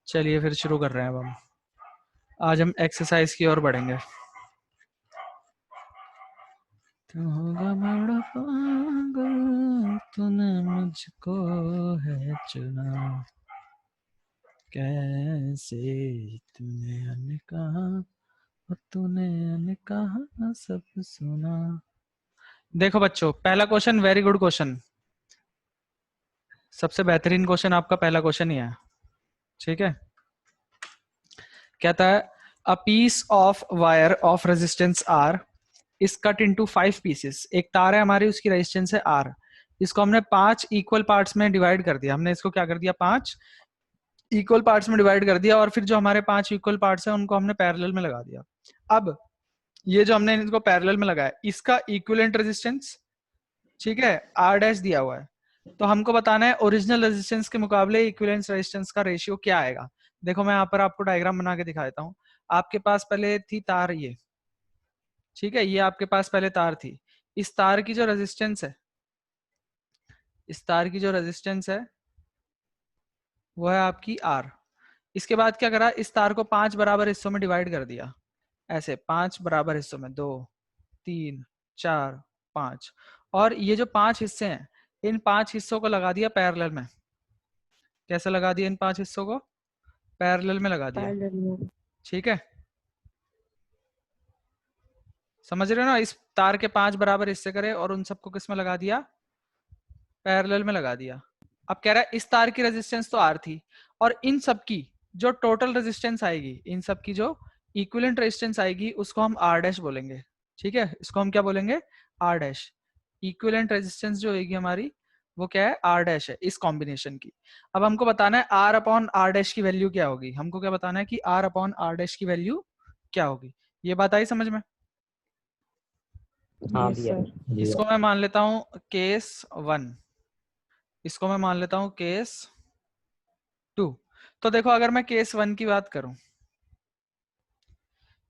चलिए फिर शुरू कर रहे हैं। अब हम आज हम एक्सरसाइज की ओर बढ़ेंगे। तू होगा बड़ा पागल, तूने मुझको है चुना, कैसे तूने अनकहा, तूने अनकहा सब सुना। देखो बच्चों, पहला क्वेश्चन वेरी गुड क्वेश्चन, सबसे बेहतरीन क्वेश्चन आपका पहला क्वेश्चन ही है। ठीक है, कहता है a piece of wire of resistance R is cut into 5 pieces. एक तार है हमारी, उसकी रेजिस्टेंस है आर, इसको हमने 5 इक्वल पार्ट्स में डिवाइड कर दिया। हमने इसको क्या कर दिया, 5 इक्वल पार्ट्स में डिवाइड कर दिया, और फिर जो हमारे 5 इक्वल पार्ट्स हैं उनको हमने पैरेलल में लगा दिया। अब ये जो हमने इनको पैरेलल में लगाया, इसका इक्विवेलेंट रेजिस्टेंस, ठीक है, आर डैश दिया हुआ है, तो हमको बताना है ओरिजिनल रेजिस्टेंस के मुकाबले इक्विवेलेंट रेजिस्टेंस का रेशियो क्या आएगा। देखो मैं यहाँ पर आपको डायग्राम बना के दिखा देता हूँ। आपके पास पहले थी तार ये, ठीक है, ये आपके पास पहले तार थी। इस तार की जो रेजिस्टेंस है, इस तार की जो रेजिस्टेंस है वो है आपकी आर। इसके बाद क्या करा, इस तार को 5 बराबर हिस्सों में डिवाइड कर दिया, ऐसे 5 बराबर हिस्सों में, 2 3 4 5, और ये जो 5 हिस्से हैं, इन 5 हिस्सों को लगा दिया पैरेलल में। कैसे लगा दिया, इन 5 हिस्सों को पैरेलल में लगा दिया। ठीक है, समझ रहे हो ना, इस तार के 5 बराबर हिस्से करे और उन सबको किस में लगा दिया, पैरेलल में लगा दिया। अब कह रहा है इस तार की रेजिस्टेंस तो आर थी, और इन सब की जो टोटल रेजिस्टेंस आएगी, इन सब की जो इक्विवेलेंट रेजिस्टेंस आएगी, उसको हम आर डैश बोलेंगे। ठीक है, इसको हम क्या बोलेंगे, आर डैश। इक्विवेलेंट रेजिस्टेंस जो होगी हमारी, वो क्या है, आर डैश है इस कॉम्बिनेशन की। अब हमको बताना है आर अपॉन आर डैश की वैल्यू क्या होगी। हमको क्या बताना है कि आर अपॉन आर डैश की वैल्यू क्या होगी। ये बात आई समझ में? हाँ इसको मैं मान लेता हूं केस 1, इसको मैं मान लेता हूं केस 2। तो देखो अगर मैं केस 1 की बात करूं,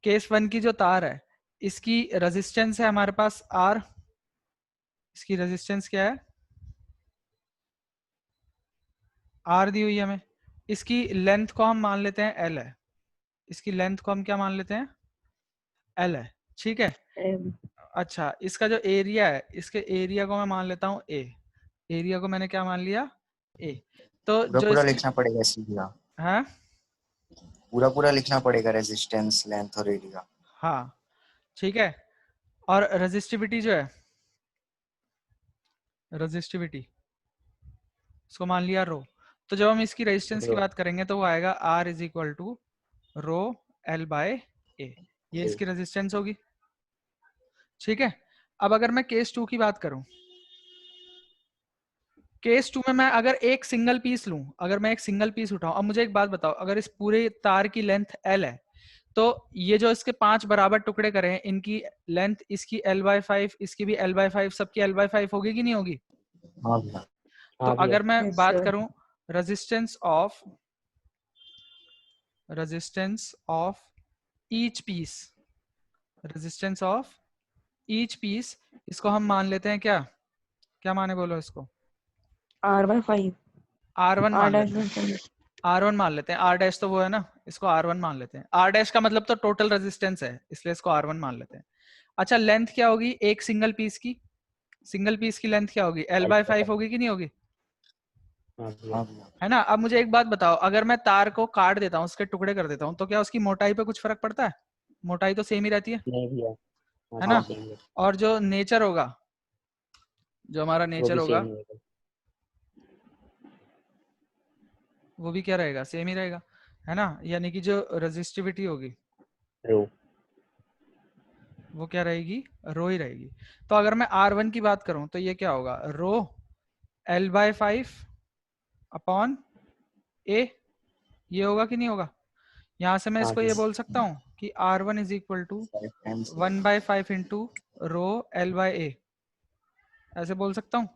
केस 1 की जो तार है, इसकी रेजिस्टेंस है हमारे पास आर। इसकी रेजिस्टेंस क्या है, आर दी हुई है हमें। इसकी लेंथ को हम मान लेते हैं एल है, इसकी लेंथ को हम क्या मान लेते हैं, एल है। ठीक है, अच्छा, इसका जो एरिया है, इसके एरिया को मैं मान लेता हूं ए। एरिया को मैंने क्या मान लिया, ए। तो पूरा जो पूरा इसकी लिखना पड़ेगा सीधा, है, पूरा पूरा लिखना पड़ेगा, रेजिस्टेंस, लेंथ और एरिया। हाँ ठीक है। और रेजिस्टिविटी जो है, रेजिस्टिविटी इसको मान लिया रो। तो जब हम इसकी रेजिस्टेंस की बात करेंगे तो वो आएगा R is equal to rho L by A, ये इसकी रेजिस्टेंस होगी। ठीक है, अब अगर मैं केस 2 की बात करूं, केस 2 में मैं अगर एक सिंगल पीस लूं, अगर मैं एक सिंगल पीस उठाऊं, अब मुझे एक बात बताओ, अगर इस पूरे तार की लेंथ एल है, तो ये जो इसके 5 बराबर टुकड़े करें, इनकी लेंथ, इसकी एल बाय 5, इसकी भी एल बाय 5, सबकी एल बाय 5 होगी कि नहीं होगी? हाँ भैया। तो अगर मैं बात करूं resistance of each piece, resistance of each piece, इसको हम मान लेते हैं क्या, क्या माने बोलो इसको, R/5 R1 मान R लेते हैं, R1 मान लेते हैं। R डैश तो वो है ना, इसको R1 मान लेते हैं। R डैश का मतलब तो टोटल रेजिस्टेंस है, इसलिए इसको R1 मान लेते हैं। अच्छा, लेंथ क्या होगी एक सिंगल पीस की, सिंगल पीस की लेंथ क्या होगी, L बाय 5 होगी कि नहीं होगी, हाँ भैया। है ना। अब मुझे एक बात बताओ, अगर मैं तार को काट देता हूँ, उसके टुकड़े कर देता हूँ, तो क्या उसकी मोटाई पे कुछ फर्क पड़ता है? मोटाई तो सेम ही रहती है नहीं ना। भैया, और जो नेचर होगा, जो हमारा नेचर होगा, वो भी क्या रहेगा, सेम ही रहेगा, है ना। यानी कि जो रेजिस्टिविटी होगी वो क्या रहेगी, रो ही रहेगी। तो अगर मैं R1 की बात करूं तो ये क्या होगा, रो L बाय 5 अपॉन ए, ये होगा कि नहीं होगा। यहां से मैं इसको ये बोल सकता हूं कि R1 is equal to 1 by 5 into rho L by A, ऐसे बोल सकता हूं।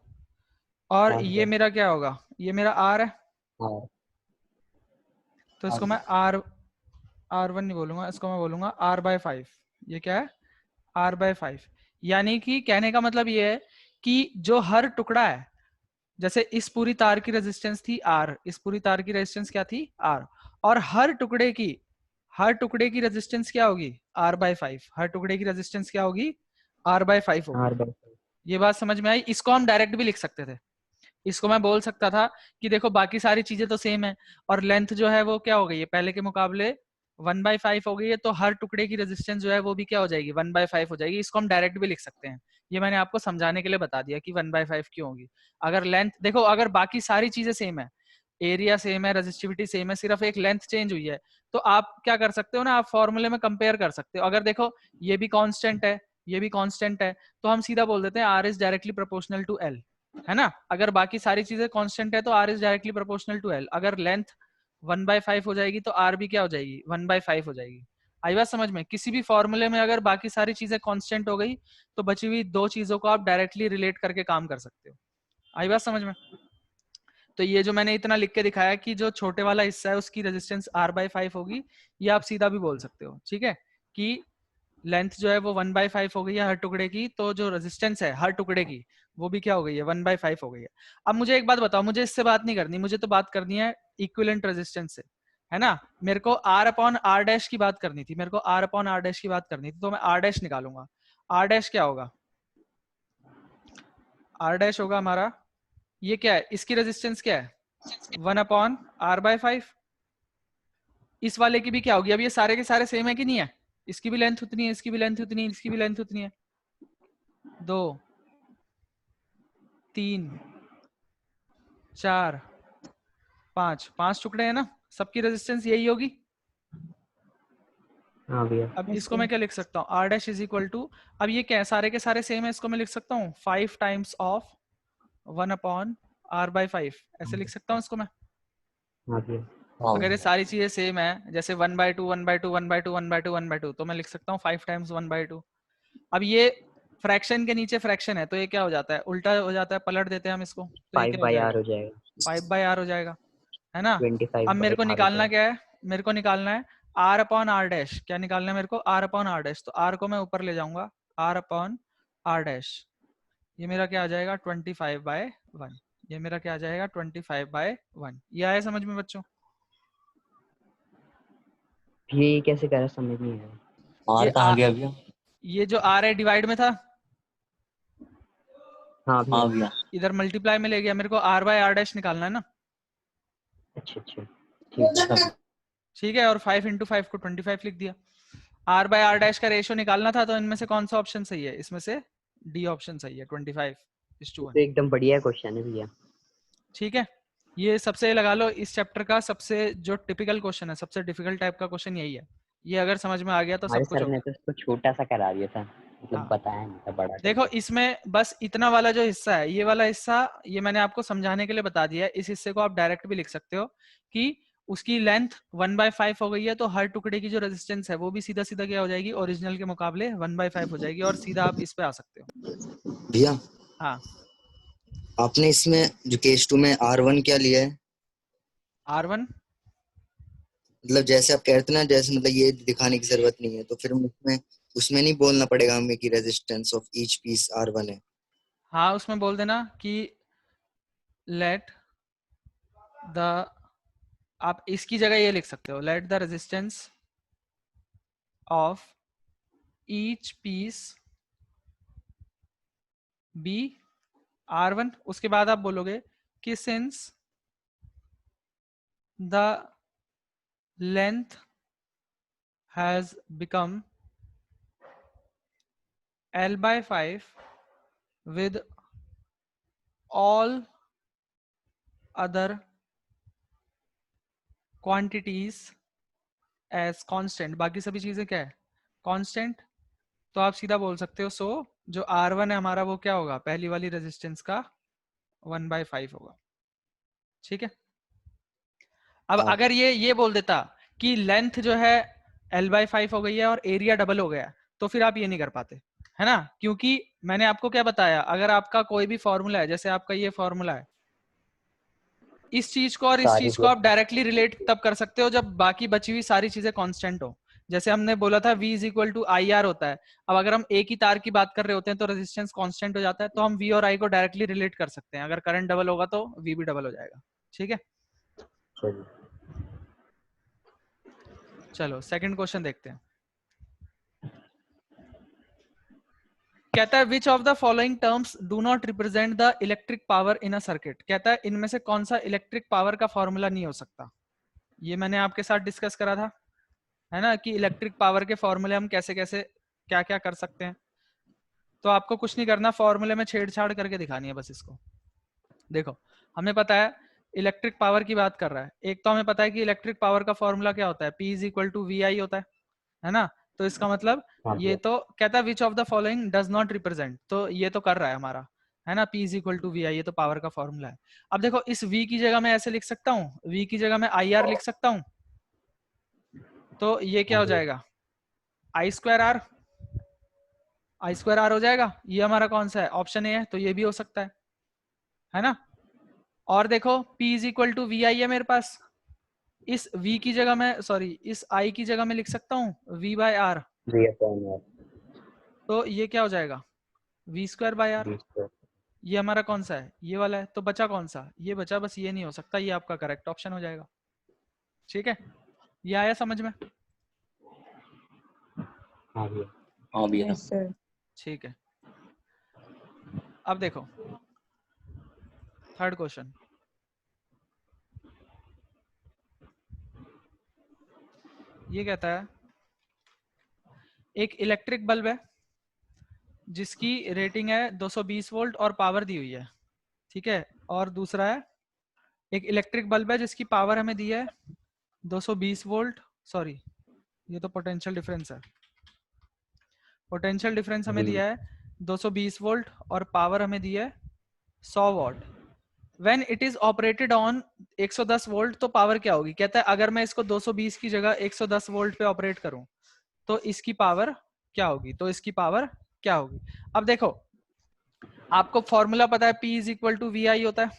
और ये मेरा क्या होगा, ये मेरा R है, तो इसको मैं R1 नहीं बोलूंगा, इसको मैं बोलूंगा R बाय 5। ये क्या है, R बाय 5। यानी कि कहने का मतलब ये है कि जो हर टुकड़ा है, जैसे इस पूरी तार की रेजिस्टेंस थी R, इस पूरी तार की रेजिस्टेंस क्या थी, R, और हर टुकड़े की रेजिस्टेंस क्या होगी, R/5। हर टुकड़े की रेजिस्टेंस क्या होगी, R/5 होगी। R/5। ये बात समझ में आई। इसको हम डायरेक्ट भी लिख सकते थे, इसको मैं बोल सकता था कि देखो बाकी सारी चीजें तो सेम है और लेंथ जो है वो क्या हो गई है, पहले के मुकाबले 1/5 हो गई है, तो हर टुकड़े की रेजिस्टेंस जो है वो भी क्या हो जाएगी, 1/5 हो जाएगी। इसको हम डायरेक्ट भी लिख सकते हैं, ये मैंने आपको समझाने के लिए बता दिया कि 1/5 क्यों होगी। अगर लेंथ देखो, अगर बाकी सारी चीजें सेम है, एरिया सेम है, रेजिस्टिविटी सेम है, सिर्फ एक लेंथ चेंज हुई है, तो आप क्या कर सकते हो ना, आप फॉर्मूले में कंपेयर कर सकते हो। अगर देखो ये भी कांस्टेंट है, ये भी कांस्टेंट है, तो हम सीधा बोल देते हैं R is directly proportional to L, है ना। अगर बाकी सारी चीजें कांस्टेंट है तो R is directly proportional to L। अगर लेंथ 1/5 हो जाएगी तो R भी क्या हो जाएगी, 1/5 हो जाएगी। आई बात समझ में। किसी भी फॉर्मूले में अगर बाकी सारी चीजें कांस्टेंट हो गई तो बची हुई दो चीजों को आप डायरेक्टली रिलेट करके काम कर सकते हो। आई बात समझ में। तो ये जो मैंने इतना लिख के दिखाया कि जो छोटे वाला हिस्सा है उसकी रेजिस्टेंस R/5 होगी, ये आप सीधा भी बोल सकते हो, ठीक है, कि लेंथ जो है वो 1/5 हो गई है हर टुकड़े की, तो जो रेजिस्टेंस है हर टुकड़े की वो भी क्या हो गई है, 1/5 हो गई है। अब मुझे एक बात बताओ, मुझे इससे बात नहीं करनी, मुझे तो बात करनी है इक्विवेलेंट रेजिस्टेंस से, है ना। मेरे को R/R' की बात करनी थी, मेरे को R/R' की बात करनी थी, तो मैं R' निकालूंगा। R' क्या होगा, R' होगा हमारा, ये क्या है, इसकी रेजिस्टेंस क्या है, 1/R/5। इस वाले की भी क्या होगी, अब ये सारे के सारे सेम है कि नहीं है, इसकी भी लेंथ उतनी है, इसकी भी लेंथ उतनी है, इसकी भी लेंथ उतनी है, 2 3 4 5 टुकड़े हैं ना, सबकी रेजिस्टेंस यही होगी। हाँ भैया। अब Yes, इसको sir. मैं क्या लिख सकता हूँ, R' इज इक्वल टू, अब ये क्या है, सारे के सारे सेम है, इसको मैं लिख सकता हूँ 5 टाइम्स ऑफ 1/R/5, ऐसे लिख सकता हूँ इसको मैं। हाँ भैया। हाँ अगर ये भैया। सारी चीजें सेम है, जैसे 1/2 1/2 1/2 1/2 1/2, तो मैं लिख सकता हूँ 5 टाइम्स 1/2। अब ये फ्रैक्शन के नीचे फ्रैक्शन है, तो ये क्या हो जाता है, उल्टा हो जाता है, पलट देते हैं हम इसको, तो ये क्या हो 5/R जाएगा, हो जाएगा। 5/R हो जाएगा, है ना। अब मेरे को 25/R हो निकालना जाएगा। क्या है, मेरे को निकालना है R/R', क्या निकालना है मेरे को, R/R', तो R को मैं ऊपर ले जाऊंगा, R/R', ये मेरा क्या आ जाएगा 25/1, ये मेरा क्या आ जाएगा 25/1। ये आया समझ में बच्चों। ये कैसे करा समझ नहीं आया। ये R कहाँ गया भैया? ये जो R है डिवाइड में था, हाँ भैया। हाँ भैया। इधर मल्टीप्लाई में ले गया, मेरे को R/R' निकालना है ना, अच्छा अच्छा ठीक है। अच्छा। ठीक है। और 5 × 5 को 25 लिख दिया। R/R' का रेशियो निकालना था, तो इनमें से कौन सा ऑप्शन सही है, इसमें से डी ऑप्शन सही है, 25:1। तो एकदम बढ़िया क्वेश्चन है भैया। ठीक है, ये सबसे लगा लो इस चैप्टर का सबसे जो टिपिकल क्वेश्चन है, सबसे डिफिकल्ट टाइप का क्वेश्चन यही है। ये अगर समझ में आ गया तो हमारे सब कुछ सर हो ने गया। तो इसको छोटा सा करा दिया था, मतलब हाँ बताया नहीं था बड़ा देखो, करके। इसमें बस इतना वाला जो हिस्सा है, ये वाला हिस्सा, ये मैंने आपको समझाने के लिए बता दिया है। इस हिस्से को आप डायरेक्ट भी लिख सकते हो कि उसकी लेंथ 1/5 हो गई है, तो हर टुकड़े की जो रेजिस्टेंस है वो भी सीधा सीधा क्या हो जाएगी, ओरिजिनल के मुकाबले 1/5 हो जाएगी, और सीधा आप इस पे आ सकते हो। भैया हाँ, आपने इसमें जो केस 2 में R1 क्या लिया है? R1 मतलब जैसे आप कह रहे थे ना, जैसे मतलब ये दिखाने की जरूरत नहीं है, तो फिर उसमें उसमें नहीं बोलना पड़ेगा हमें कि resistance of each piece R1 है? हाँ, उसमें बोल देना कि लेट द, आप इसकी जगह ये लिख सकते हो, let the resistance of each piece be R1। उसके बाद आप बोलोगे कि since the length has become L/5 with all other quantities as constant, बाकी सभी चीजें क्या है, कांस्टेंट, तो आप सीधा बोल सकते हो, सो जो R1 है हमारा वो क्या होगा, पहली वाली रेजिस्टेंस का 1/5 होगा। ठीक है। अब हाँ। अगर ये बोल देता कि लेंथ जो है L/5 हो गई है और एरिया डबल हो गया है, तो फिर आप ये नहीं कर पाते, है ना। क्योंकि मैंने आपको क्या बताया, अगर आपका कोई भी फॉर्मूला है, जैसे आपका ये फॉर्मूला है, इस चीज को और इस सारी चीज को आप डायरेक्टली रिलेट तब कर सकते हो जब बाकी बची हुई सारी चीजें कांस्टेंट हो। जैसे हमने बोला था V is equal to IR होता है। अब अगर हम एक ही तार की बात कर रहे होते हैं तो रेजिस्टेंस कांस्टेंट हो जाता है, तो हम V और I को डायरेक्टली रिलेट कर सकते हैं। अगर करंट डबल होगा तो V भी डबल हो जाएगा। ठीक है। चलिए। चलो सेकंड क्वेश्चन देखते हैं। कहता है which of the following terms do not represent the electric power in a circuit. कहता है इनमें से कौन सा इलेक्ट्रिक पावर का फॉर्मूला नहीं हो सकता। ये मैंने आपके साथ डिस्कस करा था, है ना, कि इलेक्ट्रिक पावर के फॉर्मूले हम कैसे कैसे क्या क्या कर सकते हैं। तो आपको कुछ नहीं करना, फॉर्मूले में छेड़छाड़ करके दिखानी है बस इसको। देखो हमें पता है इलेक्ट्रिक पावर की बात कर रहा है, एक तो हमें पता है कि इलेक्ट्रिक पावर का फॉर्मूला क्या होता है, P is equal to V I होता है ना। तो इसका मतलब हाँ ये भैया। तो कहता है which of the following does not represent, तो ये तो कर रहा है हमारा, है ना, P is equal to V I, ये तो पावर का फॉर्मूला है। अब देखो इस V की जगह मैं ऐसे लिख सकता हूँ, V की जगह मैं आई आर लिख सकता हूँ, तो ये क्या हाँ हो भैया। जाएगा आई स्क्वायर आर हो जाएगा। ये हमारा कौन सा है, ऑप्शन ए है, तो ये भी हो सकता है ना। और देखो P is equal to V I है मेरे पास, इस V की जगह मैं सॉरी इस I की जगह मैं लिख सकता हूँ V by R, V upon R. तो ये क्या हो जाएगा V square by R. V square. ये हमारा कौन सा है, ये वाला है, तो बचा कौन सा, ये बचा, बस ये नहीं हो सकता, ये आपका करेक्ट ऑप्शन हो जाएगा। ठीक है, ये आया समझ में। हाँ भैया। हाँ भैया। Yes sir. ठीक है, अब देखो थर्ड क्वेश्चन। ये कहता है एक इलेक्ट्रिक बल्ब है जिसकी रेटिंग है 220 वोल्ट और पावर दी हुई है, ठीक है। और दूसरा है एक इलेक्ट्रिक बल्ब है जिसकी पावर हमें दी है 220 वोल्ट, सॉरी ये तो पोटेंशियल डिफरेंस है, पोटेंशियल डिफरेंस हमें जी। दिया है 220 वोल्ट और पावर हमें दी है 100 what. When it is operated on 110 volt, तो पावर क्या होगी। कहता है अगर मैं इसको 220 की जगह 110 वोल्ट पे ऑपरेट करूं तो इसकी पावर क्या होगी, तो इसकी पावर क्या होगी। अब देखो आपको फॉर्मूला पता है P is equal to V I होता है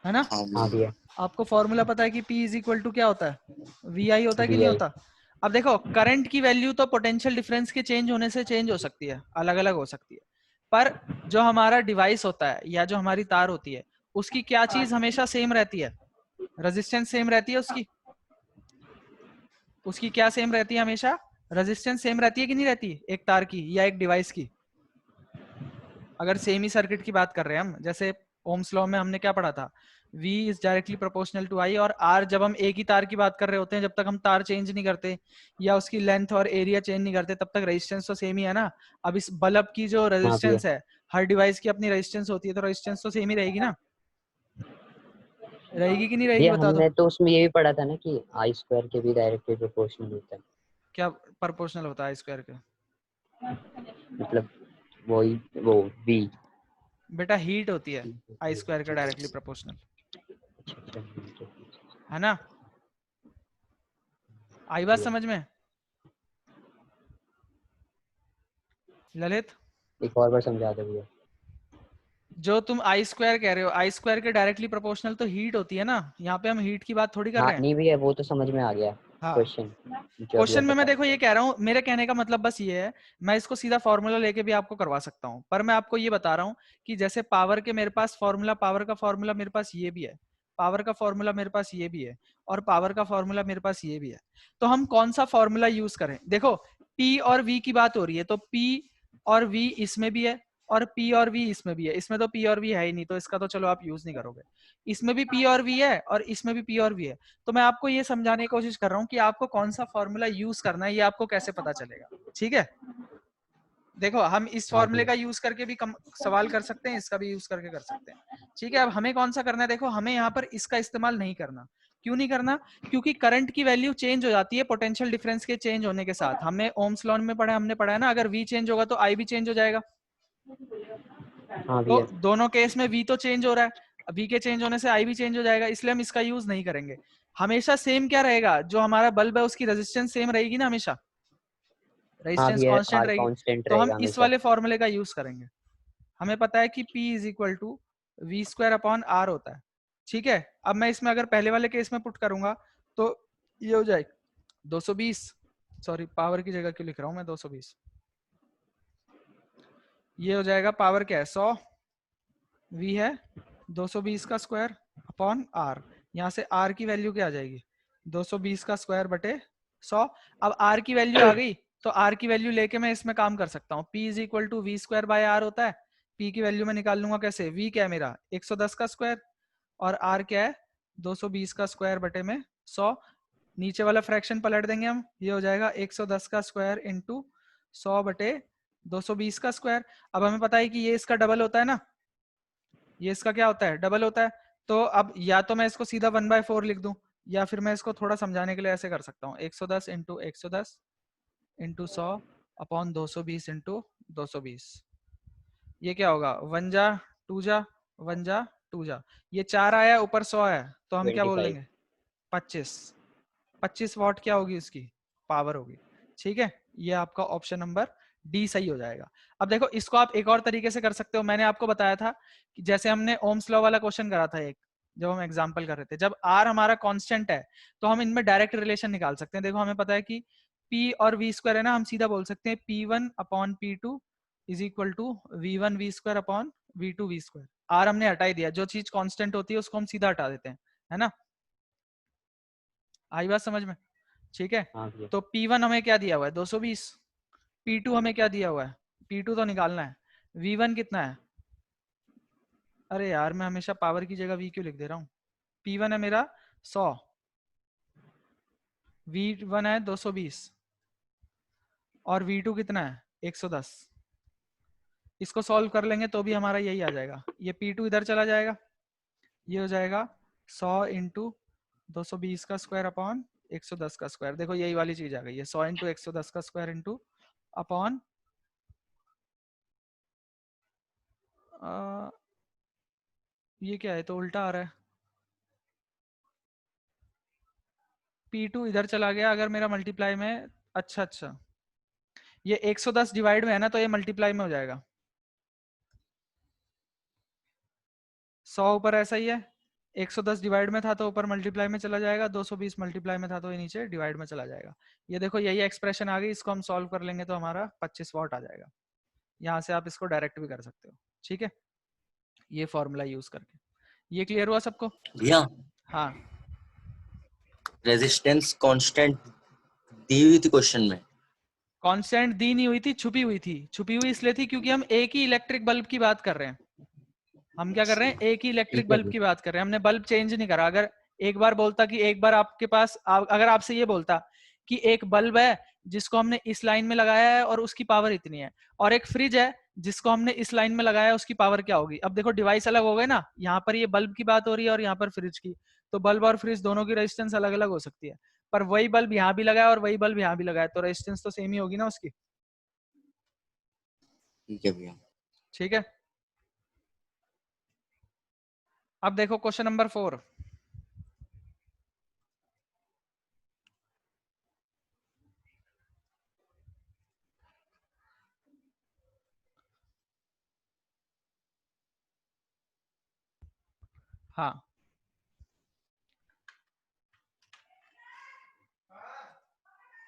ना। हाँ हाँ भैया। भैया। आपको फॉर्मूला पता है कि P इज इक्वल टू क्या होता है, वी आई होता है कि नहीं VI। होता। अब देखो करंट की वैल्यू तो पोटेंशियल डिफरेंस के चेंज होने से चेंज हो सकती है, अलग अलग हो सकती है, पर जो हमारा डिवाइस होता है या जो हमारी तार होती है उसकी क्या चीज हमेशा सेम रहती है, रेजिस्टेंस सेम रहती है उसकी, उसकी क्या सेम रहती है हमेशा, रेजिस्टेंस सेम रहती है कि नहीं रहती, एक तार की या एक डिवाइस की। अगर सेम ही सर्किट की बात कर रहे हैं हम, जैसे ओम्स लॉ में हमने क्या पढ़ा था, V is directly proportional to I, और R जब हम एक ही तार की बात कर रहे होते हैं, जब तक हम तार चेंज नहीं करते या उसकी लेंथ और एरिया चेंज नहीं करते तब तक रेजिस्टेंस तो सेम ही है ना। अब इस बल्ब की जो रेजिस्टेंस है, हर डिवाइस की अपनी रेजिस्टेंस होती है, तो रेजिस्टेंस तो सेम ही रहेगी ना, रहेगी कि नहीं रहेगी, भैया बता दो। हमने तो उसमें ये भी पढ़ा था ना कि आई स्क्वायर के भी डायरेक्टली प्रोपोर्शनल होता है। क्या प्रोपोर्शनल होता है स्क्वायर के, मतलब वही वो V। बेटा हीट होती है आई स्क्वायर का डायरेक्टली प्रोपोर्शनल, है ना। आई बात समझ में ललित। एक और बार समझा दो भैया। जो तुम आई स्क्वायर कह रहे हो, आई स्क्वायर के डायरेक्टली प्रोपोर्शनल तो हीट होती है ना, यहाँ पे हम हीट की बात थोड़ी कर हाँ रहे हैं। नहीं भैया वो तो समझ में आ गया हाँ क्वेश्चन। क्वेश्चन में मैं देखो ये कह रहा हूँ, मेरे कहने का मतलब बस ये है, मैं इसको सीधा फॉर्मूला लेके भी आपको करवा सकता हूँ, पर मैं आपको ये बता रहा हूँ कि जैसे पावर के मेरे पास फॉर्मूला, पावर का फॉर्मूला मेरे पास ये भी है, पावर का फॉर्मूला मेरे पास ये भी है, और पावर का फॉर्मूला मेरे पास ये भी है, तो हम कौन सा फॉर्मूला यूज करें। देखो P और V की बात हो रही है, तो P और V इसमें भी है और P और V इसमें भी है, इसमें तो P और V है ही नहीं, तो इसका तो चलो आप यूज नहीं करोगे। इसमें भी P और V है और इसमें भी P और V है, तो मैं आपको ये समझाने की कोशिश कर रहा हूँ कि आपको कौन सा फॉर्मूला यूज करना है, ये आपको कैसे पता चलेगा। ठीक है, देखो हम इस फॉर्मूले का यूज करके भी सवाल कर सकते हैं, इसका भी यूज करके कर सकते हैं। ठीक है, अब हमें कौन सा करना है, देखो हमें यहाँ पर इसका इस्तेमाल नहीं करना। क्यों नहीं करना, क्योंकि करंट की वैल्यू चेंज हो जाती है पोटेंशियल डिफरेंस के चेंज होने के साथ। हमें ओम्स लॉ में हमने पढ़ा है ना, अगर V चेंज होगा तो I भी चेंज हो जाएगा। हाँ तो भैया। दोनों केस में V तो चेंज हो रहा है, V के चेंज होने से I भी चेंज हो जाएगा, इसलिए हम इसका यूज नहीं करेंगे। हमेशा सेम क्या रहेगा, जो हमारा बल्ब है उसकी रेजिस्टेंस सेम रहेगी ना, हमेशा हाँ रेजिस्टेंस भैया कांस्टेंट R रहेगी, कांस्टेंट तो हम रहेगा इस हमेशा। वाले फॉर्मूले का यूज करेंगे। हमें पता है कि P is equal to V square upon R होता है। ठीक है, अब मैं इसमें अगर पहले वाले केस में पुट करूंगा तो ये हो जाएगा 220, सॉरी पावर की जगह क्यों लिख रहा हूं मैं 220, ये हो जाएगा पावर क्या है 100, V है 220 का स्क्वायर अपॉन R, यहाँ से R की वैल्यू क्या आ जाएगी 220 का स्क्वायर बटे 100। अब r की वैल्यू आ गई, तो r की वैल्यू लेके मैं इसमें काम कर सकता हूँ। p is equal to V square by R होता है। p की वैल्यू मैं निकाल लूंगा कैसे, v क्या है मेरा 110 का स्क्वायर, और r क्या है 220 का स्क्वायर बटे में 100। नीचे वाला फ्रैक्शन पलट देंगे हम, ये हो जाएगा 110 का स्क्वायर इंटू 100 बटे 220 का स्क्वायर। अब हमें पता है कि ये इसका डबल होता है ना, ये इसका क्या होता है, डबल होता है। तो अब या तो मैं इसको सीधा 1/4 लिख दूं, या फिर मैं इसको थोड़ा समझाने के लिए ऐसे कर सकता हूँ, 110 इंटू 110 इंटू 100 अपॉन 220 इंटू 220। ये क्या होगा, 1 जा 2 जा 1 जा 2 जा, ये 4 आया ऊपर 100 है, तो हम क्या बोल 25। देंगे 25 वॉट क्या होगी उसकी पावर होगी। ठीक है, ये आपका ऑप्शन नंबर डी सही हो जाएगा। अब देखो इसको आप एक और तरीके से कर सकते हो। मैंने आपको बताया था कि जैसे हमने ओम्स लॉ वाला क्वेश्चन करा था एक, जब हम एग्जांपल कर रहे थे, जब आर हमारा कांस्टेंट है तो हम इनमें डायरेक्ट रिलेशन निकाल सकते हैं। देखो हमें पता है कि पी और वी स्क्वायर है ना, हम सीधा बोल सकते हैं P1 upon P2 is equal to V1 V square upon V2 V square. R हमने हटा ही दिया, जो चीज कांस्टेंट होती है उसको हम सीधा हटा देते हैं, है ना। आई बात समझ में, ठीक है। हाँ भैया। तो P1 हमें क्या दिया हुआ है 220, P2 हमें क्या दिया हुआ है, P2 तो निकालना है, V1 कितना है, अरे यार मैं हमेशा पावर की जगह V क्यों लिख दे रहा हूँ, P1 है मेरा 100, V1 है 220 और V2 कितना है 110। इसको सॉल्व कर लेंगे तो भी हमारा यही आ जाएगा, ये P2 इधर चला जाएगा, ये हो जाएगा 100 इंटू 220 का स्क्वायर अपॉन 110 का स्क्वायर। देखो यही वाली चीज आ गई है, 100 इंटू 110 का स्क्वायर इंटू अपॉन ये क्या है, तो उल्टा आ रहा है, P2 इधर चला गया अगर मेरा मल्टीप्लाई में, अच्छा अच्छा ये 110 डिवाइड में है ना, तो ये मल्टीप्लाई में हो जाएगा, 100 ऊपर ऐसा ही है, 110 डिवाइड में था तो ऊपर मल्टीप्लाई में चला जाएगा, 220 मल्टीप्लाई में था तो ये नीचे डिवाइड में चला जाएगा। ये देखो यही एक्सप्रेशन आ गई, इसको हम सॉल्व कर लेंगे तो हमारा 25 वॉट आ जाएगा। यहाँ से आप इसको डायरेक्ट भी कर सकते हो, ठीक है, ये फॉर्मूला यूज करके। ये क्लियर हुआ सबको? भैया हाँ रेजिस्टेंस कांस्टेंट दी हुई थी क्वेश्चन में। कांस्टेंट दी नहीं हुई थी, छुपी हुई थी। छुपी हुई इसलिए थी क्योंकि हम एक ही इलेक्ट्रिक बल्ब की बात कर रहे हैं। हम क्या कर रहे हैं, एक ही इलेक्ट्रिक ठीक है बल्ब भैया। की बात कर रहे हैं, हमने बल्ब चेंज नहीं करा। अगर एक बार बोलता कि एक बार आपके पास अगर आपसे ये बोलता कि एक बल्ब है जिसको हमने इस लाइन में लगाया है और उसकी पावर इतनी है, और एक फ्रिज है जिसको हमने इस लाइन में लगाया है, उसकी पावर क्या होगी। अब देखो डिवाइस अलग हो गए ना, यहाँ पर ये बल्ब की बात हो रही है और यहाँ पर फ्रिज की, तो बल्ब और फ्रिज दोनों की रेजिस्टेंस अलग अलग हो सकती है, पर वही बल्ब यहाँ भी लगा है और वही बल्ब यहाँ भी लगा है, तो रेजिस्टेंस तो सेम ही होगी ना उसकी। ठीक है भैया। ठीक है, अब देखो क्वेश्चन नंबर 4। हाँ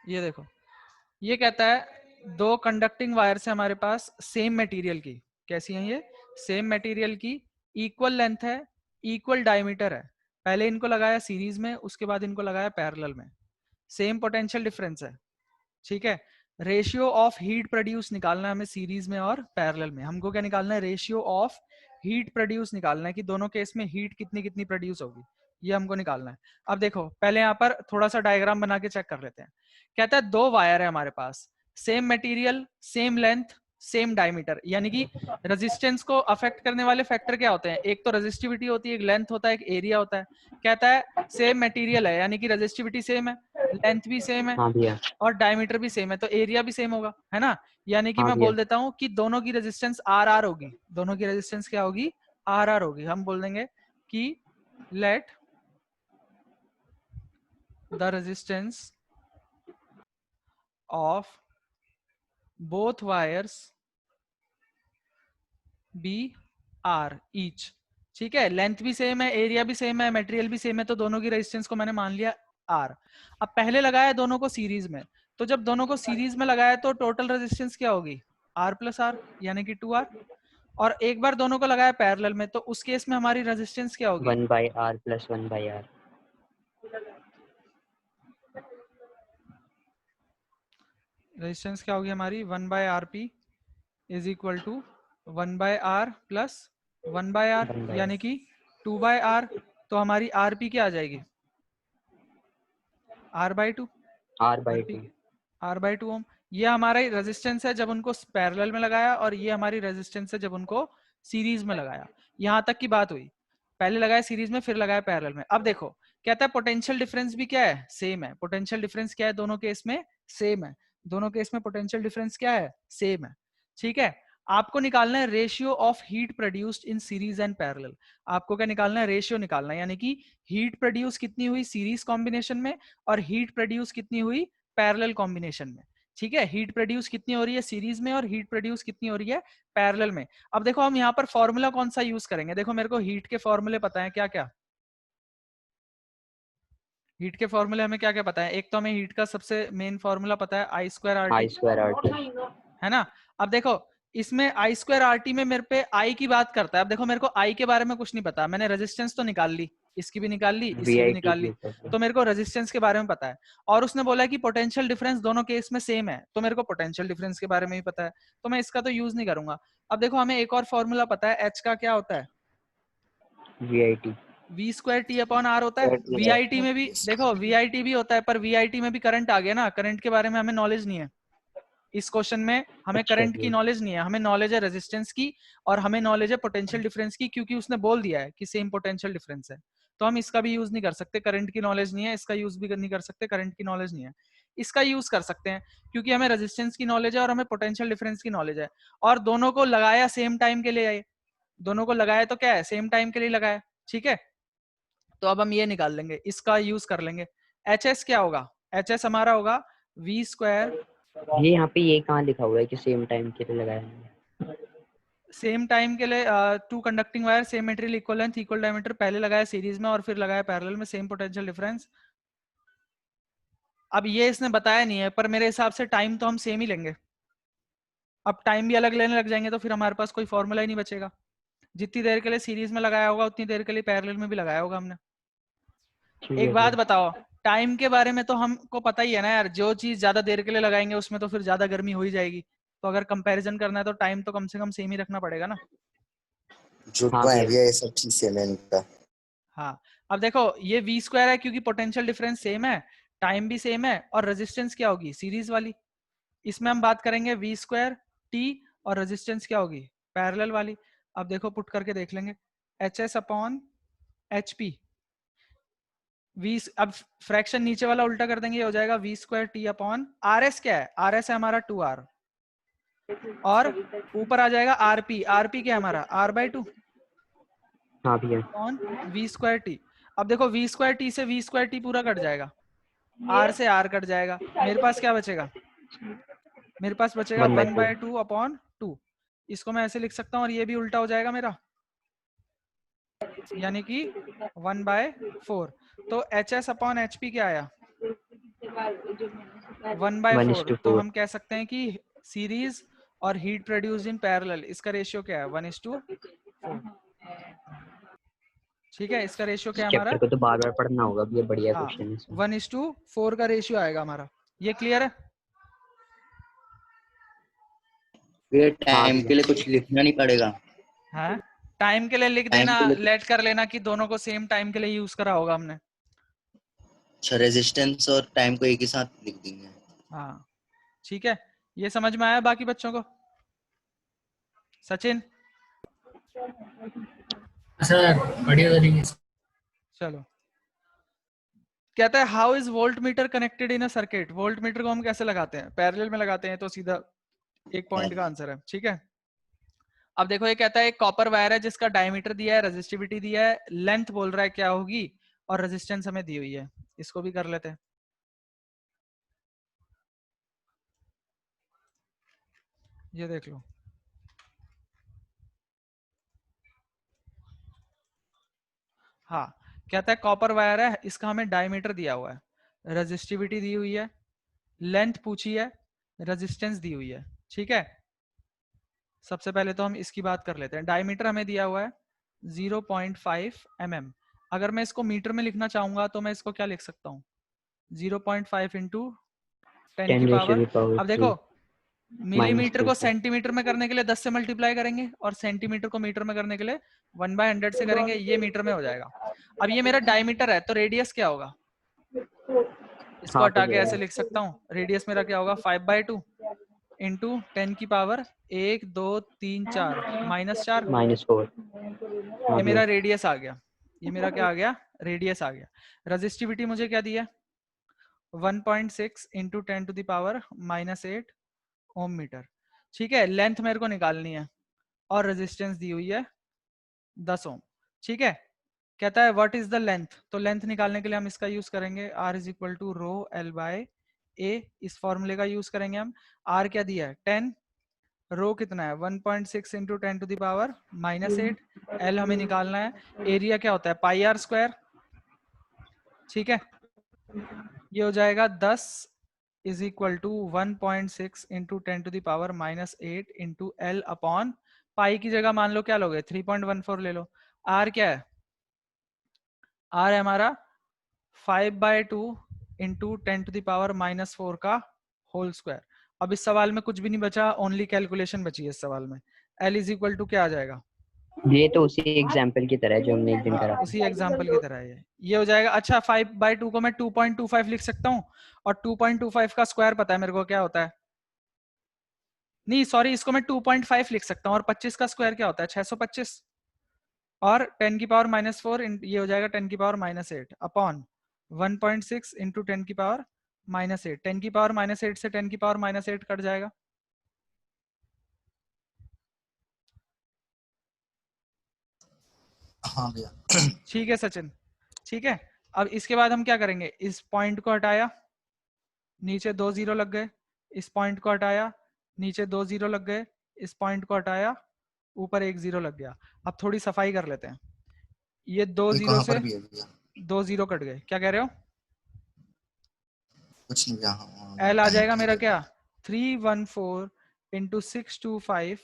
ये देखो, ये कहता है दो कंडक्टिंग वायर्स है हमारे पास सेम मटेरियल की। कैसी है ये, सेम मटेरियल की, इक्वल लेंथ है, इक्वल डायमीटर है। पहले इनको लगाया सीरीज में, उसके बाद इनको लगाया पैरेलल में। सेम पोटेंशियल डिफरेंस है, ठीक है। रेशियो ऑफ हीट प्रोड्यूस निकालना है हमें सीरीज में और पैरेलल में। हमको क्या निकालना है, रेशियो ऑफ हीट प्रोड्यूस निकालना है कि दोनों केस में हीट कितनी कितनी प्रोड्यूस होगी, ये हमको निकालना है। अब देखो पहले यहाँ पर थोड़ा सा डायग्राम बना के चेक कर लेते हैं। कहता है दो वायर है हमारे पास, same material, same length, same diameter, यानी कि रेजिस्टेंस को अफेक्ट करने वाले फैक्टर क्या होते हैं, एक तो रेजिस्टिविटी होती है, एक लेंथ होता है, एक एरिया होता है। कहता है सेम मटेरियल है यानी कि रेजिस्टिविटी सेम है, लेंथ भी सेम है हाँ भैया। और डायमीटर भी सेम है, तो एरिया भी सेम होगा, है ना। यानी कि हाँ मैं भैया। बोल देता हूं कि दोनों की रेजिस्टेंस आर आर होगी। दोनों की रेजिस्टेंस क्या होगी, आर आर होगी। हम बोल देंगे कि let the resistance of both wires be R each. ठीक है, लेंथ भी सेम है, एरिया भी सेम है, मटेरियल भी सेम है, तो दोनों की रेजिस्टेंस को मैंने मान लिया आर। अब पहले लगाया दोनों को सीरीज में, तो जब दोनों को सीरीज में लगाया तो टोटल रेजिस्टेंस क्या होगी, आर प्लस आर यानी कि 2R। और एक बार दोनों को लगाया पैरेलल में, तो उस केस में हमारी रेजिस्टेंस क्या होगी, 1/r + 1/r। रेजिस्टेंस क्या होगी हमारी 1/RP is equal to 1/R plus 1/R 1 by यानी कि 2/R। तो हमारी RP क्या आ जाएगी R/2 R/2। R/2 ओम। ये हमारा रेजिस्टेंस है जब उनको पैरेलल में लगाया, और ये हमारी रेजिस्टेंस है जब उनको सीरीज में लगाया। यहाँ तक की बात हुई, पहले लगाया सीरीज में फिर लगाया पैरेलल में। अब देखो कहता है पोटेंशियल डिफरेंस भी क्या है, सेम है। पोटेंशियल डिफरेंस क्या है दोनों केस में, सेम है। दोनों केस में पोटेंशियल डिफरेंस क्या है, सेम है। ठीक है, आपको निकालना है ratio of heat produced in series and parallel. आपको क्या निकालना है, रेशियो निकालना है, यानी कि हीट प्रोड्यूस कितनी हुई सीरीज कॉम्बिनेशन में और हीट प्रोड्यूस कितनी हुई पैरेलल कॉम्बिनेशन में। ठीक है, हीट प्रोड्यूस कितनी हो रही है सीरीज में और हीट प्रोड्यूस कितनी हो रही है पैरेलल में। अब देखो हम यहाँ पर फॉर्मूला कौन सा यूज करेंगे, देखो मेरे को हीट के फॉर्मूले पता है क्या क्या। हीट के फॉर्मूले हमें क्या क्या पता है, एक तो हमें हीट का सबसे मेन फॉर्मूला पता है I²RT, I²RT। है ना। अब देखो इसमें I²RT में मेरे पे I की बात करता है। अब देखो मेरे को I के बारे में कुछ नहीं पता, मैंने रेजिस्टेंस तो निकाल ली, इसकी भी निकाल ली, इसकी भी VIT निकाल के ली, ऊपर से। तो मेरे को रेजिस्टेंस के बारे में पता है। और उसने बोला कि पोटेंशियल डिफरेंस दोनों केस में सेम है, तो मेरे को पोटेंशियल डिफरेंस के बारे में भी पता है, तो मैं इसका तो यूज नहीं करूंगा। अब देखो हमें एक और फॉर्मूला पता है, H का क्या होता है, VIT। V²T/R होता है। VIT में भी देखो VIT भी होता है, पर VIT में भी करंट आ गया ना, करंट के बारे में हमें नॉलेज नहीं है। इस क्वेश्चन में हमें अच्छा करंट की जी। नॉलेज नहीं है, हमें नॉलेज है रेजिस्टेंस की और हमें नॉलेज है पोटेंशियल डिफरेंस की, क्योंकि उसने बोल दिया है कि सेम पोटेंशियल डिफरेंस है। तो हम इसका भी यूज नहीं कर सकते, करंट की नॉलेज नहीं है, इसका यूज भी नहीं कर सकते, करंट की नॉलेज नहीं है। इसका यूज कर सकते हैं क्योंकि हमें रेजिस्टेंस की नॉलेज है और हमें पोटेंशियल डिफरेंस की नॉलेज है, और दोनों को लगाया सेम टाइम के लिए है। दोनों को लगाया तो क्या है, सेम टाइम के लिए लगाया। ठीक है, तो अब हम ये निकाल लेंगे, इसका यूज कर लेंगे। HS क्या होगा, HS हमारा होगा V²। ये यहाँ पे ये कहाँ लिखा हुआ है कि सेम टाइम के लिए लगाया है? सेम टाइम के लिए two conducting wire same material equal length equal diameter, पहले लगाया सीरीज में और फिर लगाया पैरेलल में, सेम पोटेंशियल डिफरेंस। अब ये इसने बताया नहीं है, पर मेरे हिसाब से टाइम तो हम सेम ही लेंगे। अब टाइम भी अलग लेने लग जाएंगे तो फिर हमारे पास कोई फॉर्मूला ही नहीं बचेगा। जितनी देर के लिए सीरीज में लगाया होगा उतनी देर के लिए पैरेलल में भी लगाया होगा हमने। ठीक एक है बात सर। बताओ, टाइम के बारे में तो हमको पता ही है ना यार, जो चीज ज्यादा देर के लिए लगाएंगे उसमें तो फिर ज्यादा गर्मी हो ही जाएगी। तो अगर कंपैरिजन करना है तो टाइम तो कम से कम सेम ही रखना पड़ेगा ना। जो हाँ है भैया। भैया ये सब चीज सेम है इनका। हाँ, अब देखो ये V² है क्योंकि पोटेंशियल डिफरेंस सेम है, टाइम भी सेम है, और रेजिस्टेंस क्या होगी सीरीज वाली। इसमें हम बात करेंगे V²T, और रेजिस्टेंस क्या होगी पैरेलल वाली। अब देखो पुट करके देख लेंगे, HS/HP। अब फ्रैक्शन नीचे वाला उल्टा कर देंगे, ये हो जाएगा V²T/RS। क्या है, RS है हमारा 2R, और ऊपर आ जाएगा RP। RP क्या है हमारा R/2 हाँ भैया। Upon V²T। अब देखो V²T से V²T पूरा कट जाएगा, R से R कट जाएगा, मेरे पास क्या बचेगा, मेरे पास बचेगा 1/2। 1/2/2। इसको मैं ऐसे लिख सकता हूँ और ये भी उल्टा हो जाएगा मेरा, यानी कि 1/4। तो HS/HP क्या आया 1/4। तो 1:4। हम कह सकते हैं कि सीरीज और हीट प्रोड्यूस्ड इन पैरेलल, इसका रेशियो क्या है 1:4। ठीक है, इसका रेशियो क्या इस है हमारा, चैप्टर को तो बार बार पढ़ना होगा, ये बढ़िया हाँ क्वेश्चन है इसमें। 1:4 का रेशियो आएगा हमारा। ये क्लियर है। फिर हाँ टाइम भैया। के लिए कुछ लिखना नहीं पड़ेगा। हाँ, टाइम के लिए लिख टाइम देना, के लिए लेट कर लेना कि दोनों को सेम टाइम के लिए यूज करा होगा हमने। अच्छा रेजिस्टेंस और टाइम को एक ही साथ लिख देंगे। हाँ ठीक है, ये समझ में आया बाकी बच्चों को। सचिन सर बढ़िया तरीके से। चलो, कहता है how is volt meter connected in a circuit. Volt meter को हम कैसे लगाते हैं, पैरेलल में लगाते हैं, तो सीधा एक पॉइंट का आंसर है। ठीक है, अब देखो ये कहता है एक कॉपर वायर है जिसका डायमीटर दिया है, रेजिस्टिविटी दिया है, लेंथ बोल रहा है क्या होगी, और रेजिस्टेंस हमें दी हुई है। इसको भी कर लेते हैं, ये देख लो। हाँ, कहता है कॉपर वायर है, इसका हमें डायमीटर दिया हुआ है, रेजिस्टिविटी दी हुई है, लेंथ पूछी है, रेजिस्टेंस दी हुई है। ठीक है, सबसे पहले तो हम इसकी बात कर लेते हैं। डायमीटर हमें दिया हुआ है 0.5 mm। अगर मैं इसको मीटर में लिखना चाहूंगा तो मैं इसको क्या लिख सकता हूँ, 0.5 इंटू 10 की पावर, अब देखो मिलीमीटर को -2 सेंटीमीटर में करने के लिए 10 से मल्टीप्लाई करेंगे और सेंटीमीटर को मीटर में करने के लिए 1/100 से करेंगे, ये मीटर में हो जाएगा। अब ये मेरा डायमीटर है तो रेडियस क्या होगा, इसको हटा के ऐसे लिख सकता हूँ, रेडियस मेरा क्या होगा 5/2 इंटू 10 की पावर 1 2 3 4 -4, -4 ये मेरा रेडियस आ गया, ये मेरा क्या आ गया, रेडियस आ गया। रेजिस्टिविटी मुझे क्या दिया 1.6 into 10 to the power -8 ohm metre. ठीक है, लेंथ मेरे को निकालनी है और रेजिस्टेंस दी हुई है 10 ओम। ठीक है, कहता है व्हाट इज द लेंथ, तो लेंथ निकालने के लिए हम इसका यूज करेंगे R is equal to rho L by A, इस फॉर्मूले का यूज करेंगे हम। R क्या दिया है 10, रो कितना है 1.6 into 10 to the power -8, L हमें निकालना है, एरिया क्या होता है पाई आर स्क्वायर। ठीक है, ये हो जाएगा 10 is equal to 1.6 into 10 to the power -8 into L upon pi की जगह मान लो क्या लोगे 3.14 ले लो। R क्या है, R है हमारा 5/2 इंटू 10 टू द पावर -4 का होल स्क्वायर। अब इस सवाल में कुछ भी नहीं बचा, ओनली कैलकुलेशन बची है इस सवाल में। L इज इक्वल टू क्या आ जाएगा, ये तो उसी एग्जांपल की तरह है जो हमने एक दिन करा। उसी एग्जांपल की तरह है ये हो जाएगा। अच्छा 5/2 को मैं 2.25 लिख सकता हूँ और 2.25 का स्क्वायर पता है मेरे को क्या होता है, नहीं सॉरी इसको मैं 2.5 लिख सकता हूँ और 25 का स्क्वायर क्या होता है 625 और 10 की पावर -4 ये हो जाएगा 10 की पावर -8 अपॉन 1.6 इंटू 10 की पावर -8। 10 की पावर -8 से 10 की पावर -8 कट जाएगा, हाँ भैया। ठीक है सचिन। ठीक है, अब इसके बाद हम क्या करेंगे, इस पॉइंट को हटाया नीचे 2 जीरो लग गए, इस पॉइंट को हटाया नीचे 2 जीरो लग गए, इस पॉइंट को हटाया ऊपर 1 जीरो लग गया। अब थोड़ी सफाई कर लेते हैं, ये 2 ये जीरो कहाँ से पर भी है भैया? 2 जीरो कट गए, क्या कह रहे हो, कुछ नहीं भैया। हाँ, L आ 10 जाएगा की मेरा जगह। क्या 314 इंटू 625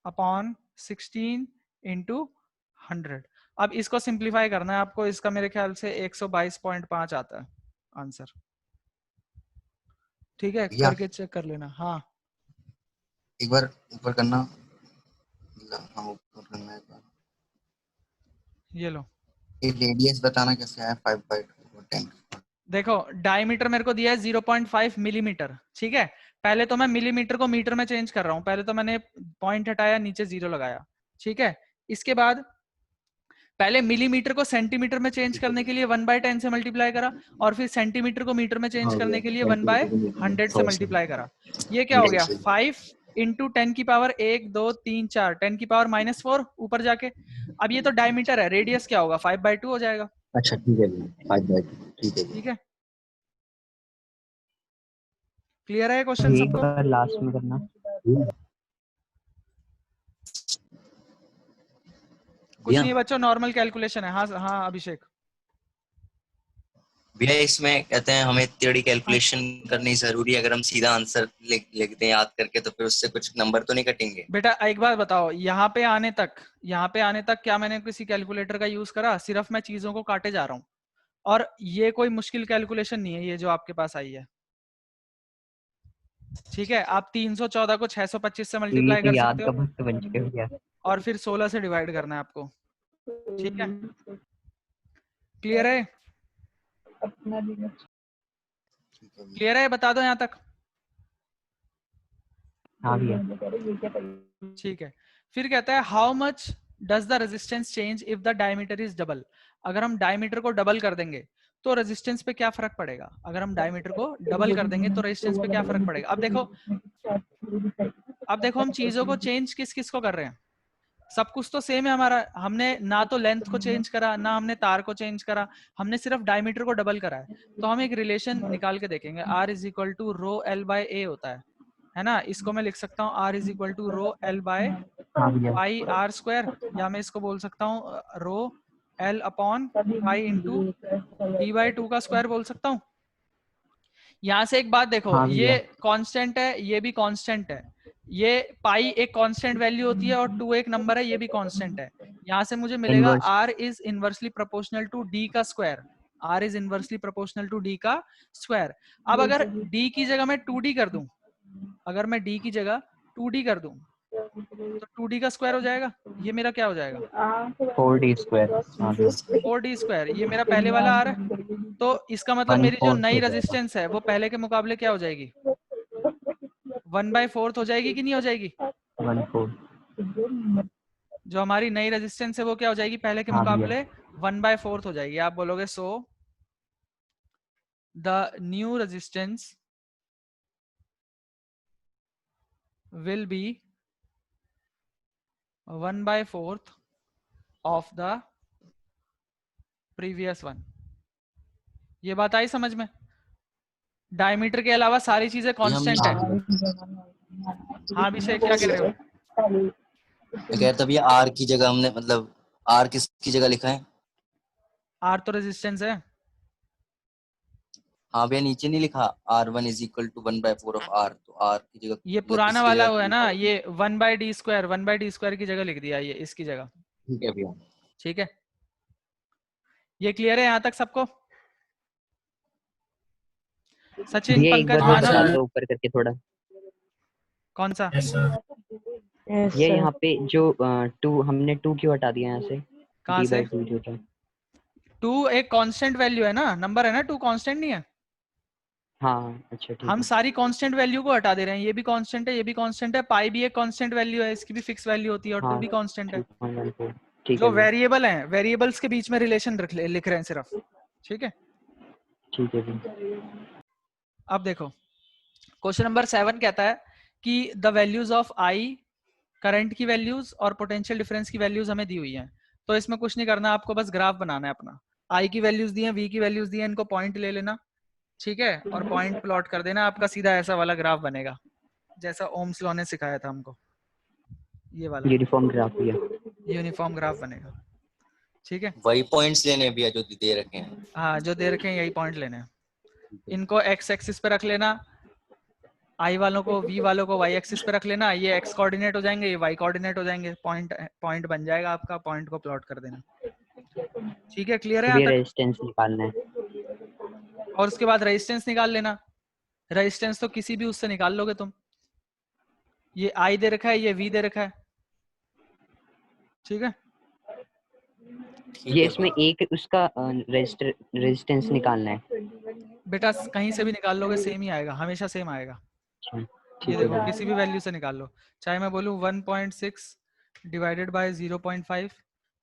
अपॉन 16 इंटू 100। अब इसको सिंप्लीफाई करना है आपको, इसका मेरे ख्याल से 122.5 आता है आंसर। ठीक है, भैया करके चेक कर लेना। हाँ एक बार ऊपर करना। हाँ ऊपर करना है एक बार। ये लो, ये रेडियस बताना कैसे आया 5/2 और 10। देखो डायमीटर मेरे को दिया है 0.5 मिलीमीटर। ठीक है, पहले तो मैं मिलीमीटर को मीटर में चेंज कर रहा हूं, पहले तो मैंने पॉइंट हटाया नीचे जीरो लगाया। ठीक है, इसके बाद पहले मिलीमीटर को सेंटीमीटर में चेंज करने के लिए 1/10 से मल्टीप्लाई करा और फिर सेंटीमीटर को मीटर में चेंज करने के लिए 1/100 से मल्टीप्लाई करा। ये क्या हो गया 5 इंटू 10 की पावर 1 2 3 4 10 की पावर -4 ऊपर जाके। अब ये तो डायमीटर है, रेडियस क्या होगा 5/2 हो जाएगा। अच्छा ठीक है भैया 5/2 ठीक है भैया। ठीक है, क्लियर है क्वेश्चन एक सबको, बार लास्ट में करना। कुछ नहीं बच्चों नॉर्मल कैलकुलेशन है। हाँ हाँ अभिषेक, भैया इसमें कहते हैं हमें थोड़ी कैलकुलेशन करनी जरूरी है, अगर हम सीधा आंसर लिख दें याद करके तो फिर उससे कुछ नंबर तो नहीं कटेंगे? बेटा एक बार बताओ, यहाँ पे आने तक क्या मैंने किसी कैलकुलेटर का यूज करा, सिर्फ मैं चीजों को काटे जा रहा हूँ और ये कोई मुश्किल कैलकुलेशन नहीं है ये जो आपके पास आई है। ठीक है, आप 314 को 625 से ये मल्टीप्लाई तो कर याद सकते का हो वक्त बन चुके हो गया। और फिर 16 से डिवाइड करना है आपको। ठीक है, क्लियर है, क्लियर है, बता दो यहाँ तक। हाँ भैया। ठीक है, फिर कहता है how much does the resistance change if the diameter is double. अगर हम डायमीटर को डबल कर देंगे तो रेजिस्टेंस पे क्या फर्क पड़ेगा, अगर हम डायमीटर को डबल कर देंगे तो रेजिस्टेंस पे क्या फर्क पड़ेगा। अब देखो हम चीजों को चेंज किस किस को कर रहे हैं, सब कुछ तो सेम है हमारा, हमने ना तो लेंथ को चेंज करा ना हमने तार को चेंज करा, हमने सिर्फ डायमीटर को डबल करा है। तो हम एक रिलेशन निकाल के देखेंगे, R is equal to rho L by A होता है ना, इसको मैं लिख सकता हूँ R is equal to rho L by हाँ भैया। पाई आर स्क्वायर, या मैं इसको बोल सकता हूँ रो L upon pi into d/2 का स्क्वायर बोल सकता हूँ। यहाँ से एक बात देखो, हाँ ये भैया। कांस्टेंट है ये भी कांस्टेंट है, ये पाई एक कांस्टेंट वैल्यू होती है और 2 एक नंबर है ये भी कांस्टेंट है। यहाँ से मुझे मिलेगा inverse. R is inversely proportional to D का square. R is inversely proportional to D का स्क्वायर। अब अगर D की जगह मैं 2D कर दूं, अगर मैं D की जगह 2D कर दूं तो 2D का स्क्वायर हो जाएगा, ये मेरा क्या हो जाएगा 4D स्क्वायर। हाँ भैया 4D स्क्वायर, ये मेरा पहले वाला R है। तो इसका मतलब मेरी जो 1/4 नई हो जाएगा। रेजिस्टेंस है वो पहले के मुकाबले क्या हो जाएगी 1/4 हो जाएगी कि नहीं हो जाएगी? 1/4। जो हमारी नई रेजिस्टेंस है वो क्या हो जाएगी पहले के हाँ मुकाबले भैया 1/4 हो जाएगी। आप बोलोगे so the new resistance will be 1/4 of the previous one। ये बात आई समझ में? डायमीटर के अलावा सारी चीजें ये हम कांस्टेंट है। हाँ अभिषेक क्या कह रहे हो? मैं कह रहा था भैया R की जगह हमने मतलब R किसकी जगह लिखा है? आर तो रेजिस्टेंस है। हाँ भैया नीचे नहीं लिखा R1 is equal to 1/4 of R, तो R की जगह ये मतलब पुराना किसकी वाला जगह वो है लिखा? ना, ये 1/d² की जगह लिख दिया ये इसकी जगह। ठीक है भैया। ठीक है, ये क्लियर है यहाँ तक सबको? सचिन, भैया एक पंकज, बार वो मानव, बता दो ऊपर करके थोड़ा। कौन सा? Yes sir. ये यहाँ पे जो 2 हमने 2 क्यों हटा दिया यहाँ से? कहाँ से? D/2 जो था। 2 एक कांस्टेंट वैल्यू है ना, नंबर है ना, 2 कांस्टेंट नहीं है। हाँ अच्छा ठीक हम है। सारी कांस्टेंट वैल्यू को हटा दे रहे हैं, ये भी कांस्टेंट है, ये भी कांस्टेंट है, पाई भी एक कांस्टेंट वैल्यू है, इसकी भी फिक्स वैल्यू होती है, और 2 हाँ भी कांस्टेंट है। 2.14 ठीक जो है भैया। वेरिएबल हैं, वेरिएबल्स के बीच में रिलेशन लिख रहे हैं सिर्फ। ठीक है, ठीक है भैया। अब देखो क्वेश्चन नंबर 7 कहता है कि the values of I, current की वैल्यूज और पोटेंशियल डिफरेंस की वैल्यूज हमें दी हुई हैं। तो इसमें कुछ नहीं करना, आपको बस ग्राफ बनाना है अपना। आई की वैल्यूज दी हैं, वी की वैल्यूज दी हैं, इनको पॉइंट ले लेना, ठीक है, और पॉइंट प्लॉट कर देना, आपका सीधा ऐसा वाला ग्राफ बनेगा जैसा ओम्स लॉ ने सिखाया था हमको, ये वाला यूनिफॉर्म ग्राफ भैया। यूनिफॉर्म ग्राफ बनेगा। ठीक है, वही पॉइंट्स लेने हैं भैया जो दे रखे हैं। हाँ जो दे रखे हैं यही पॉइंट लेने हैं। इनको एक्स एक्सिस पे रख लेना, आई वालों को, वी वालों को वाई एक्सिस पे रख लेना, ये एक्स कोऑर्डिनेट हो जाएंगे, ये वाई कोऑर्डिनेट हो जाएंगे, पॉइंट पॉइंट बन जाएगा आपका, पॉइंट को प्लॉट कर देना। ठीक है, क्लियर है यहाँ भैया तक? रेजिस्टेंस निकालना है। और उसके बाद रेजिस्टेंस निकाल लेना। रेजिस्टेंस तो किसी भी उससे निकाल लोगे तुम, ये आई दे रखा है, ये वी दे रखा है। ठीक है, ठीक ये है इसमें भैया। एक उसका रेजिस्टेंस निकालना है। बेटा कहीं से भी निकाल लोगे सेम ही आएगा, हमेशा सेम आएगा। अच्छा ये ठीक है देखो भैया। किसी भी वैल्यू से निकाल लो, चाहे मैं बोलूँ 1.6 डिवाइडेड बाय 0.5,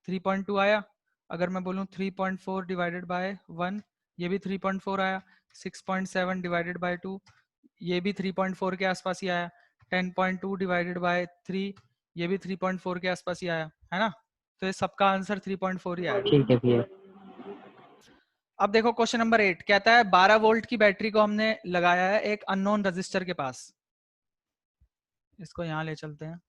3.2 आया। अगर मैं बोलूँ 3.4 डिवाइडेड बाय 1, ये भी 3.4 आया। 6.7 डिवाइडेड बाय 2, ये भी 3.4 के आसपास ही आया। 10.2 डिवाइडेड बाय 3, ये भी 3.4 के आसपास ही आया, है ना? तो ये सबका आंसर 3.4 ही आएगा। ठीक है भैया। अब देखो क्वेश्चन नंबर 8 कहता है 12 वोल्ट की बैटरी को हमने लगाया है एक अननोन रजिस्टर के पास। इसको यहां ले चलते हैं।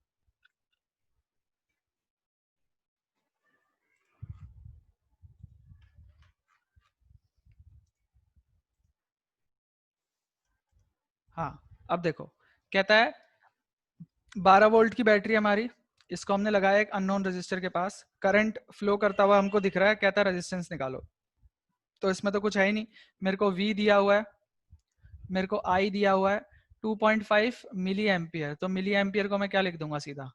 हाँ, अब देखो कहता है 12 वोल्ट की बैटरी हमारी, इसको हमने लगाया एक अननोन रजिस्टर के पास, करंट फ्लो करता हुआ हमको दिख रहा है, कहता है रेजिस्टेंस निकालो। तो इसमें तो कुछ है ही नहीं, मेरे को V दिया हुआ है, मेरे को I दिया हुआ है 2.5 मिली एम्पियर। तो मिली एम्पियर को मैं क्या लिख दूंगा सीधा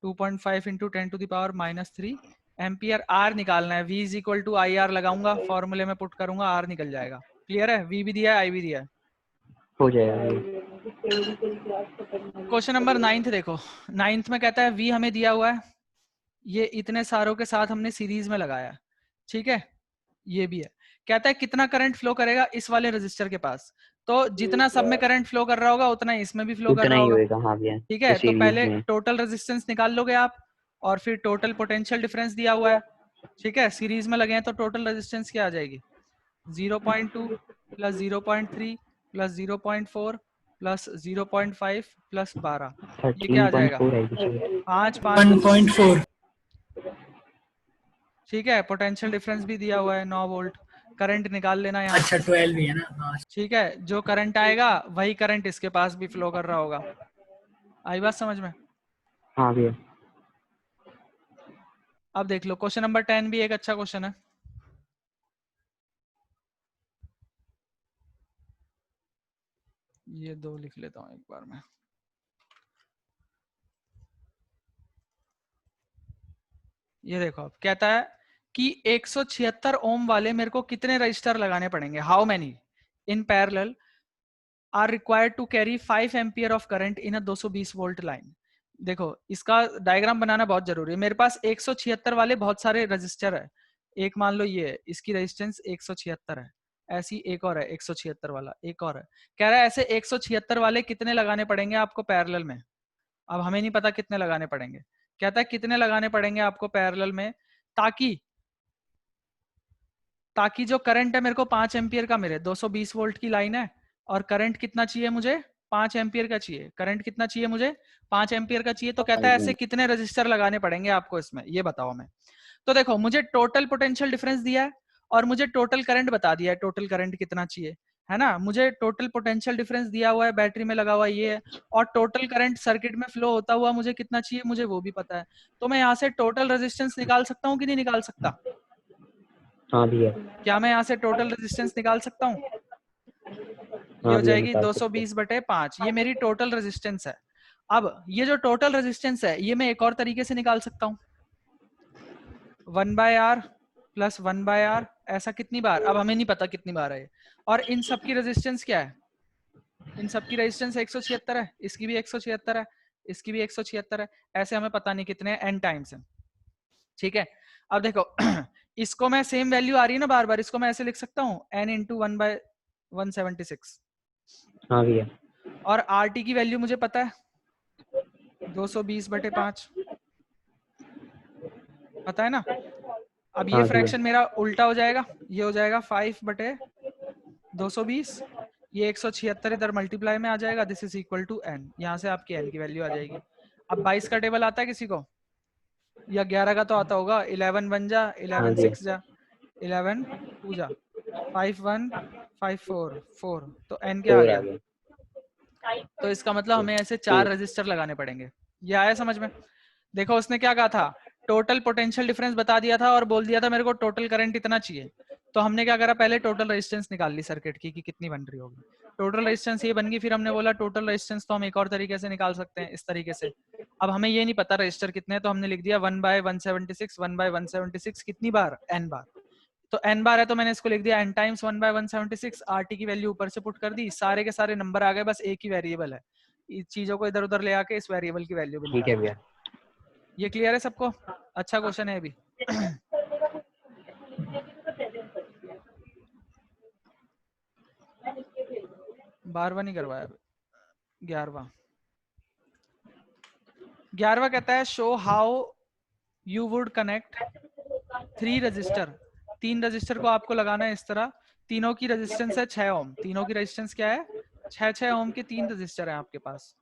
2.5 इंटू 10⁻³ एम्पियर। R निकालना है, V is equal to I R लगाऊंगा, फॉर्मूले में पुट करूंगा, R निकल जाएगा। क्लियर है? V भी दिया है, I भी दिया है। हो जाएगा भैया। क्वेश्चन नंबर 9 देखो, 9 में कहता है V हमें दिया हुआ है, ये इतने सारों के साथ हमने सीरीज में लगाया, ठीक है, ये भी है। कहता है कितना करंट फ्लो करेगा इस वाले रजिस्टर के पास। तो जितना सब में करंट फ्लो कर रहा होगा उतना ही इसमें भी फ्लो कर उतना रहा ही होगा। होएगा हाँ भैया। ठीक तो है, तो सीरीज पहले में। टोटल रेजिस्टेंस निकाल लोगे आप, और फिर टोटल पोटेंशियल डिफरेंस दिया हुआ है। ठीक है, सीरीज में लगे हैं तो टोटल रेजिस्टेंस क्या आ जाएगी 0.2 प्लस 0.3 प्लस 0.4 प्लस 0.5 प्लस 12, ये क्या आ जाएगा 13.4 आएगी शायद। 5 1.4। ठीक है, पोटेंशियल डिफरेंस भी दिया हुआ है 9 वोल्ट। करंट निकाल लेना यहाँ। अच्छा 12 भी है ना। हाँ ठीक है, जो करंट आएगा वही करंट इसके पास भी फ्लो कर रहा होगा। आई बात समझ में? हाँ भैया। अब देख लो क्वेश्चन नंबर 10 भी एक अच्छा क्वेश्चन है। ये 2 लिख लेता हूँ एक बार में। ये देखो अब कहता है कि 176 ओम वाले मेरे को कितने रजिस्टर लगाने पड़ेंगे, how many in parallel are required to carry 5 ampere of current in a 220 volt line. देखो इसका डायग्राम बनाना बहुत जरूरी है। मेरे पास 176 वाले बहुत सारे रजिस्टर है, एक मान लो ये है, इसकी रेजिस्टेंस 176 है, ऐसी एक और है 176 वाला, एक और है। कह रहा है ऐसे 176 वाले कितने लगाने पड़ेंगे आपको पैरेलल में। अब हमें नहीं पता कितने लगाने पड़ेंगे, कहता है कितने लगाने पड़ेंगे आपको पैरेलल में ताकि जो करंट है मेरे को 5 एम्पियर का मिले। 220 वोल्ट की लाइन है और करंट कितना चाहिए मुझे, 5 एम्पियर का चाहिए। करंट कितना चाहिए मुझे, 5 एम्पियर का चाहिए। तो कहता है ऐसे कितने रजिस्टर लगाने पड़ेंगे आपको इसमें, ये बताओ हमें। तो देखो मुझे टोटल पोटेंशियल डिफरेंस दिया है और मुझे टोटल करंट बता दिया है, टोटल करंट कितना चाहिए, है ना। मुझे टोटल पोटेंशियल डिफरेंस दिया हुआ है, बैटरी में लगा हुआ ये है, और टोटल करंट सर्किट में फ्लो होता हुआ मुझे कितना चाहिए मुझे वो भी पता है। तो मैं यहाँ से टोटल रेजिस्टेंस निकाल सकता हूँ कि नहीं निकाल सकता। हाँ भैया। क्या मैं यहाँ से टोटल रेजिस्टेंस निकाल सकता हूँ। ये हाँ हो भैया, जाएगी निकाल सकते हैं। 220/5, ये मेरी टोटल रेजिस्टेंस है। अब ये जो टोटल रेजिस्टेंस है ये मैं एक और तरीके से निकाल सकता हूँ, 1/R प्लस 1/R, ऐसा कितनी बार, अब हमें नहीं पता कितनी बार है ये। और इन सब की रेजिस्टेंस क्या है, इन सब की रेजिस्टेंस 176 है, इसकी भी 176 है, इसकी भी 176 है, ऐसे हमें पता नहीं कितने n टाइम्स है। ठीक है, अब देखो इसको मैं सेम वैल्यू आ रही है ना बार बार, इसको मैं ऐसे लिख सकता हूँ n इंटू 1/176। हाँ भैया। और RT की वैल्यू मुझे पता है 220/5, पता है ना। अब ये हाँ भैया। फ्रैक्शन मेरा उल्टा हो जाएगा, ये हो जाएगा 5/220, ये 176 इधर मल्टीप्लाई में आ जाएगा, this is equal to n। यहाँ से आपकी n की वैल्यू आ जाएगी। अब 22 का टेबल आता है किसी को, या 11 का तो आता होगा, 11 1 जा, हाँ 11 भैया। 6 जा, 11 2 जा, 5 1 5 4 4, तो n क्या आ 4 आ गया। गया। तो इसका मतलब हमें ऐसे 4 रजिस्टर लगाने पड़ेंगे। ये आया समझ में। देखो उसने क्या कहा था, टोटल पोटेंशियल डिफरेंस बता दिया था और बोल दिया था मेरे को टोटल करंट इतना चाहिए। तो हमने क्या करा, पहले टोटल रेजिस्टेंस निकाल ली सर्किट की कि कितनी बन रही होगी। टोटल रेजिस्टेंस ये बन गई, फिर हमने बोला टोटल रेजिस्टेंस तो हम एक और तरीके से निकाल सकते हैं, इस तरीके से। अब हमें ये नहीं पता रजिस्टर कितने हैं, तो हमने लिख दिया 1/176, 1/176 कितनी बार, n बार। तो n बार है तो मैंने इसको लिख दिया n टाइम्स 1/176। RT की वैल्यू ऊपर से पुट कर दी, सारे के सारे नंबर आ गए, बस एक ही वेरिएबल है, इस चीजों को इधर उधर ले आके इस वेरिएबल की वैल्यू भी ठीक है निकाल दी। भैया। ये क्लियर है सबको, अच्छा क्वेश्चन है अभी। 12वां नहीं करवाया, 11वां कहता है show how you would connect 3 register. 3 register को आपको लगाना है इस तरह, तीनों की रेजिस्टेंस है 6 ओम, तीनों की रेजिस्टेंस क्या है 6 ओम के 3 रजिस्टर है आपके पास।